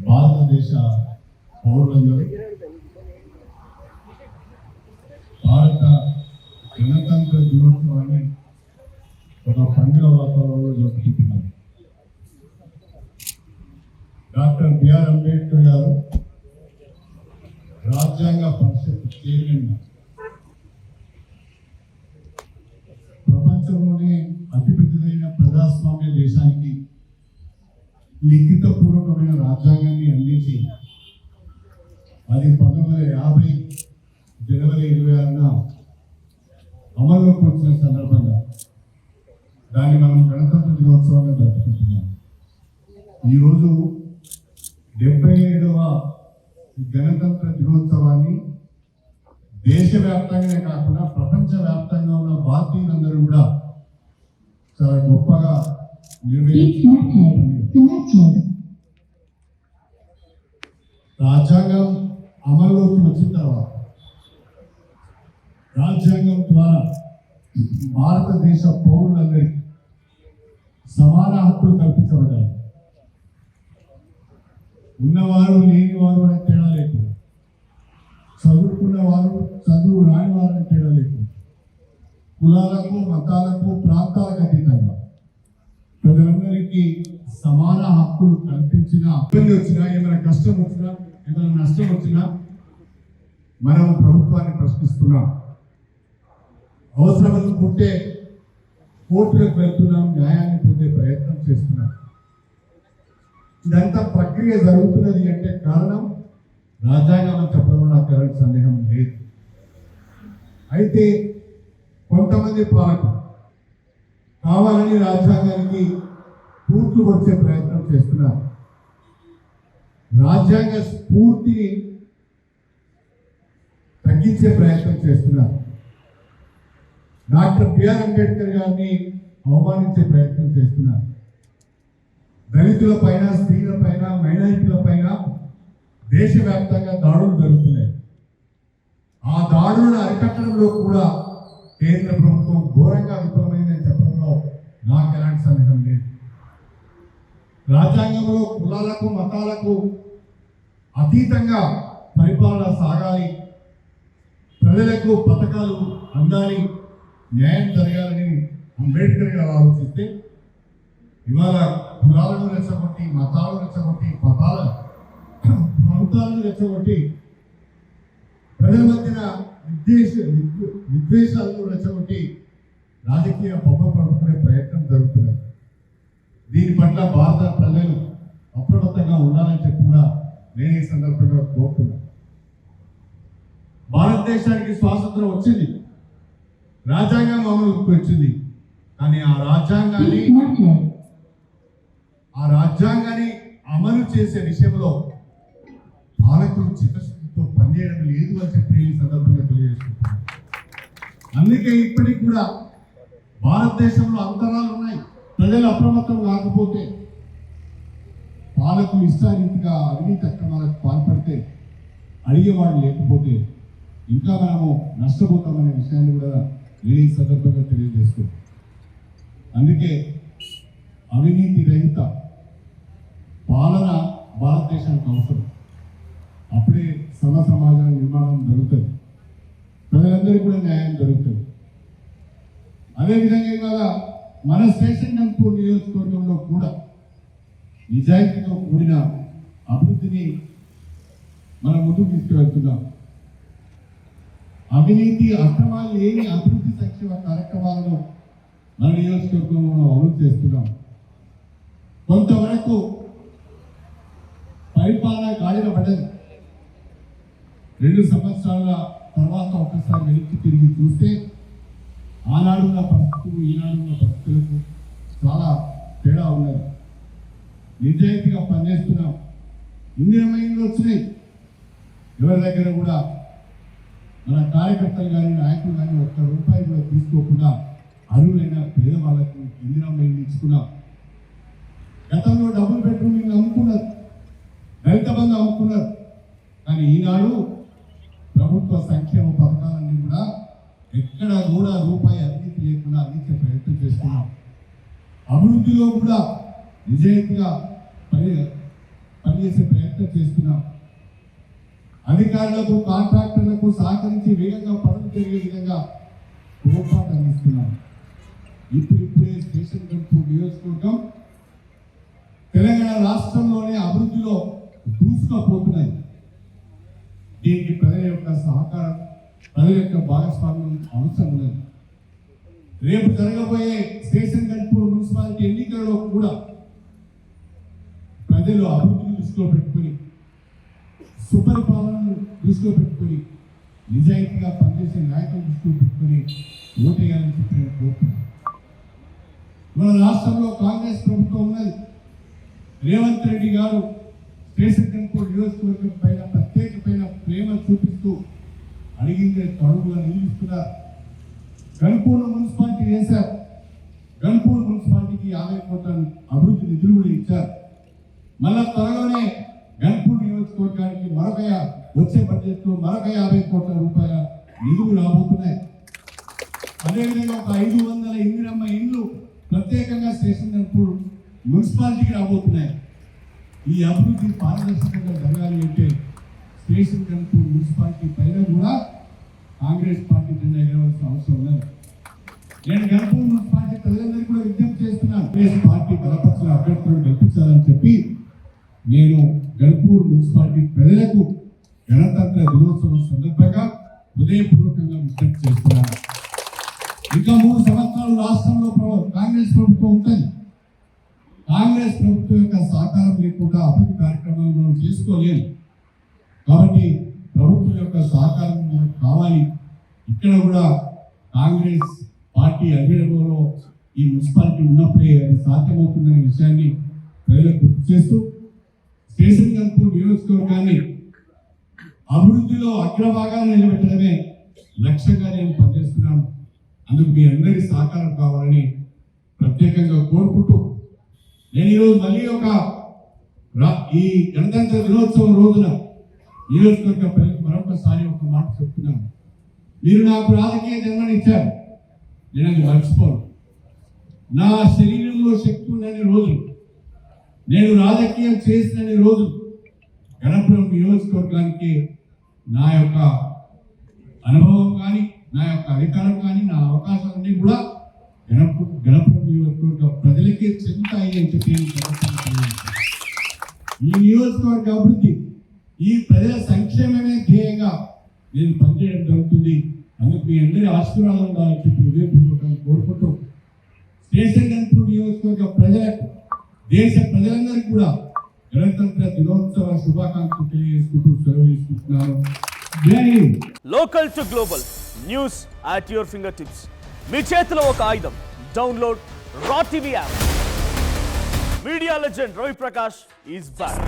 భారతదేశ పౌరులందరూ భారత గణతంత్ర దినోత్సవాన్ని ఒక పండుగ వాతావరణంలో జరుపుకుంటున్నారు. డాక్టర్ బిఆర్ అంబేద్కర్ గారు రాజ్యాంగ పరిషత్ చైర్మన్, ప్రపంచంలోనే అతిపెద్దదైన ప్రజాస్వామ్య దేశానికి లిఖితపూర్వకమైన రాజ్యాంగాన్ని అందించి అది 1950 జనవరి 26న అమల్లోకి వచ్చిన సందర్భంగా దాన్ని మనం గణతంత్ర దినోత్సవంగా జరుపుకుంటున్నాం. ఈరోజు 77వ గణతంత్ర దినోత్సవాన్ని దేశవ్యాప్తంగానే కాకుండా ప్రపంచవ్యాప్తంగా ఉన్న భారతీయులందరూ కూడా చాలా గొప్పగా రాజ్యాంగం అమల్లోకి వచ్చిన తర్వాత రాజ్యాంగం ద్వారా భారతదేశ పౌరులందరికీ సమాన హక్కులు కల్పించబడ్డాయి. ఉన్నవారు లేనివారు అనే తేడా లేకుండా, చదువుకున్నవారు చదువు రాని వారు అనే తేడా లేకుండా, కులాలకు మతాలకు ప్రాంతాలకు అతీతంగా ప్రజలందరికీ సమాన హక్కులు కల్పించిన, ఇబ్బంది వచ్చినా, ఏమైనా కష్టం వచ్చినా, ఏమైనా నష్టం వచ్చినా మనం ప్రభుత్వాన్ని ప్రశ్నిస్తున్నాం. అవసరం పుట్టే కోర్టులకు వెళ్తున్నాం, న్యాయాన్ని పొందే ప్రయత్నం చేస్తున్నాం. ఇదంతా ప్రక్రియ జరుగుతున్నది అంటే కారణం రాజ్యాంగం అని చెప్పడంలో నాకు ఎలాంటి సందేహం లేదు. అయితే కొంతమంది పాలకులు కావాలని రాజ్యాంగానికి పూర్తి వచ్చే ప్రయత్నం చేస్తున్నారు. రాజ్యాంగ స్ఫూర్తిని తగ్గించే ప్రయత్నం చేస్తున్నారు. డాక్టర్ బిఆర్ అంబేద్కర్ గారిని అవమానించే ప్రయత్నం చేస్తున్నారు. దళితుల పైన, స్త్రీల పైన, మైనారిటీల పైన దేశవ్యాప్తంగా దాడులు జరుగుతున్నాయి. ఆ దాడులను అరికట్టడంలో కూడా కేంద్ర ప్రభుత్వం ఘోరంగా విఫలమైందని చెప్పడంలో నాకు ఎలాంటి సందేహం లేదు. రాజ్యాంగంలో కులాలకు మతాలకు అతీతంగా పరిపాలన సాగాలి, ప్రజలకు పథకాలు అందాలి, న్యాయం జరగాలని అంబేద్కర్ గారు ఆలోచిస్తే ఇవాళ కులాలను రెచ్చగొట్టి, మతాలను రెచ్చగొట్టి, ప్రాంతాలను రెచ్చగొట్టి, ప్రజల మధ్యన విద్వేషాలను రెచ్చగొట్టి రాజకీయ పబ్బ పడుకునే ప్రయత్నం జరుగుతున్నది. దీని పట్ల భారత ప్రజలు అప్రమత్తంగా ఉండాలని చెప్పి కూడా నేను ఈ సందర్భంగా కోరుతున్నాను. భారతదేశానికి స్వాతంత్రం వచ్చింది, రాజ్యాంగం అమలుకి వచ్చింది. కానీ ఆ రాజ్యాంగాన్ని అమలు చేసే విషయంలో పాలకులు చిత్తశుద్ధితో పనిచేయడం లేదు అని చెప్పి ఈ సందర్భంగా తెలియజేసుకుంటున్నాను. అందుకే ఇప్పటికి కూడా భారతదేశంలో అంతరాలు ఉన్నాయి. ప్రజలు అప్రమత్తం కాకపోతే, పాలకులు ఇష్టారీతిగా అవినీతి అక్రమాలకు పాల్పడితే, అడిగేవాడు లేకపోతే ఇంకా మనము నష్టపోతామనే విషయాన్ని కూడా నేను ఈ సందర్భంగా తెలియజేస్తున్నాను. అందుకే అవినీతి రహిత పాలన భారతదేశానికి అవసరం. అప్పుడే సమాజ నిర్మాణం జరుగుతుంది, ప్రజలందరికీ కూడా న్యాయం జరుగుతుంది. అదేవిధంగా ఇవాళ మన స్టేషన్ గన్పూర్ నియోజకవర్గంలో కూడా నిజాయితీతో కూడిన అభివృద్ధిని మనం ముందుకు తీసుకువెళ్తున్నాం. అవినీతి అక్రమాలు లేని అభివృద్ధి సంక్షేమ కార్యక్రమాలను మన నియోజకవర్గంలో అమలు చేస్తున్నాం. కొంతవరకు పరిపాలన గాడిన పడ్డది. 2 సంవత్సరాల తర్వాత ఒకసారి వెనక్కి తిరిగి చూస్తే ఆనాడున్న పరిస్థితులు, ఈనాడున్న పరిస్థితులకు చాలా తేడా ఉన్నది. నిజాయితీగా పనిచేస్తున్నాం. ఇన్ని మైండ్లు వచ్చినాయి. ఎవరి దగ్గర కూడా మన కార్యకర్తలు కానీ, నాయకులు కానీ ₹1 కూడా తీసుకోకుండా అరువులైన పేదవాళ్లకు ఇందిరా మైండ్లు ఇచ్చుకున్నాం. గతంలో డబుల్ బెడ్రూమ్ అమ్ముకున్నారు, దళిత బంధు అమ్ముకున్నారు. కానీ ఈనాడు ప్రభుత్వ సంక్షేమ పథకాలన్నీ కూడా ఎక్కడ కూడా రూపాయి అవినీతి లేకుండా అందించే ప్రయత్నం చేస్తున్నాం. అభివృద్ధిలో కూడా నిజాయితీగా పనిచేసే ప్రయత్నం చేస్తున్నాం. అధికారులకు కాంట్రాక్టర్లకు సహకరించి వేగంగా పనులు జరిగే విధంగా తోడ్పాటు అందిస్తున్నాం. ఇప్పుడే స్టేషన్ గన్పూర్ నియోజకవర్గం తెలంగాణ రాష్ట్రంలోనే అభివృద్ధిలో దూసుకుపోతున్నాయి. దీనికి ప్రజల యొక్క సహకారం, ప్రజల యొక్క భాగస్వామ్యం అవసరం ఉన్నది. రేపు జరగబోయే స్టేషన్ గన్పూర్ మున్సిపాలిటీ ఎన్నికల్లో కూడా ప్రజలు అభివృద్ధిని దృష్టిలో పెట్టుకుని, సుపరిపాలనను దృష్టిలో పెట్టుకుని, నిజాయితీగా పనిచేసే నాయకులు దృష్టిలో పెట్టుకుని ఓటేయాలని చెప్పి నేను కోరుతున్నాను. మన రాష్ట్రంలో కాంగ్రెస్ ప్రభుత్వం ఉన్నది. రేవంత్ రెడ్డి గారు స్టేషన్ గన్పూర్ నియోజకవర్గం పైన ప్రత్యేకమైన ప్రేమ చూపిస్తూ అడిగిందే తడుగుగా నిలుస్తున్నారు. గన్పూర్ మున్సిపాలిటీ చేశారు. గన్పూర్ మున్సిపాలిటీకి 50 కోట్ల అభివృద్ధి నిధులు కూడా ఇచ్చారు. మళ్ళా త్వరలోనే గన్పూర్ నియోజకవర్గానికి వచ్చే బడ్జెట్లో మరొక 50 కోట్ల రూపాయల నిధులు రాబోతున్నాయి. అదేవిధంగా ఒక 500 ఇందిరమ్మ ఇండ్లు ప్రత్యేకంగా స్టేషన్ గన్పూర్ మున్సిపాలిటీకి రాబోతున్నాయి. ఈ అభివృద్ధి పారదర్శకంగా జరగాలి అంటే స్టేషన్ గన్పూర్ మున్సిపాలిటీ పైన కూడా కాంగ్రెస్ పార్టీ జెండా ఎగరవలసిన అవసరం ఉన్నది. నేను గన్పూర్ మున్సిపాలిటీ ప్రజలందరికీ కూడా విజ్ఞప్తి చేస్తున్నాను. కాంగ్రెస్ పార్టీ బలపరిచిన అభ్యర్థులను గెలిపించాలని చెప్పి నేను గన్పూర్ మున్సిపాలిటీ ప్రజలకు గణతంత్ర దినోత్సవం సందర్భంగా హృదయపూర్వకంగా విజ్ఞప్తి చేస్తున్నాను. ఇంకా 3 సంవత్సరాలు రాష్ట్రంలో కాంగ్రెస్ ప్రభుత్వం ఉంటుంది. కాంగ్రెస్ ప్రభుత్వం యొక్క సహకారం లేకుండా అభివృద్ధి కార్యక్రమాలు మనం చేసుకోలేము. కాబట్టి ప్రభుత్వం యొక్క సహకారం మనకు కావాలి. ఇక్కడ కూడా కాంగ్రెస్ పార్టీ అధికారంలో ఈ మున్సిపాలిటీ ఉన్నప్పుడే అది సాధ్యమవుతుందనే విషయాన్ని ప్రజలకు గుర్తు చేస్తూ స్టేషన్ గన్పూర్ నియోజకవర్గాన్ని అభివృద్ధిలో అగ్రభాగాన్ని నిలబెట్టడమే లక్ష్యంగా నేను పనిచేస్తున్నాను. అందుకు మీ అందరి సహకారం కావాలని ప్రత్యేకంగా కోరుకుంటూ నేను ఈరోజు మళ్ళీ ఈ గణతంత్ర దినోత్సవం రోజున నియోజకవర్గ ప్రజలకు మరొకసారి ఒక మాట చెప్తున్నాను. మీరు నాకు రాజకీయ జన్మనిచ్చారు, నేను అది మర్చిపోను. నా శరీరంలో శక్తి ఉండని రోజులు, నేను రాజకీయం చేసిన రోజులు గణపురం నియోజకవర్గానికి నా యొక్క అనుభవం కానీ, నా యొక్క అధికారం కానీ, నా అవకాశాలన్నీ కూడా గణపురం నియోజకవర్గ ప్రజలకే చెందుతాయి అని చెప్పి ఈ నియోజకవర్గ అభివృద్ధి, ఈ ప్రజల సంక్షేమమే ధ్యేయంగా నేను పనిచేయడం జరుగుతుంది. అందుకు మీ అందరి ఆశీర్వాదం ఉండాలని చెప్పి హృదయపూర్వకంగా కోరుకుంటూ స్టేషన్ గన్పూర్ నియోజకవర్గ ప్రజలకు, దేశ ప్రజలందరికీ కూడా గణతంత్ర దినోత్సవ శుభాకాంక్షలు తెలియజేసుకుంటూ సెలవు తీసుకుంటున్నాను. జై హింద్. Local to global news at your finger tips. మీ చేతిలో ఒక ఆయుధం. Download Raw TV app. Media legend Ravi Prakash is back.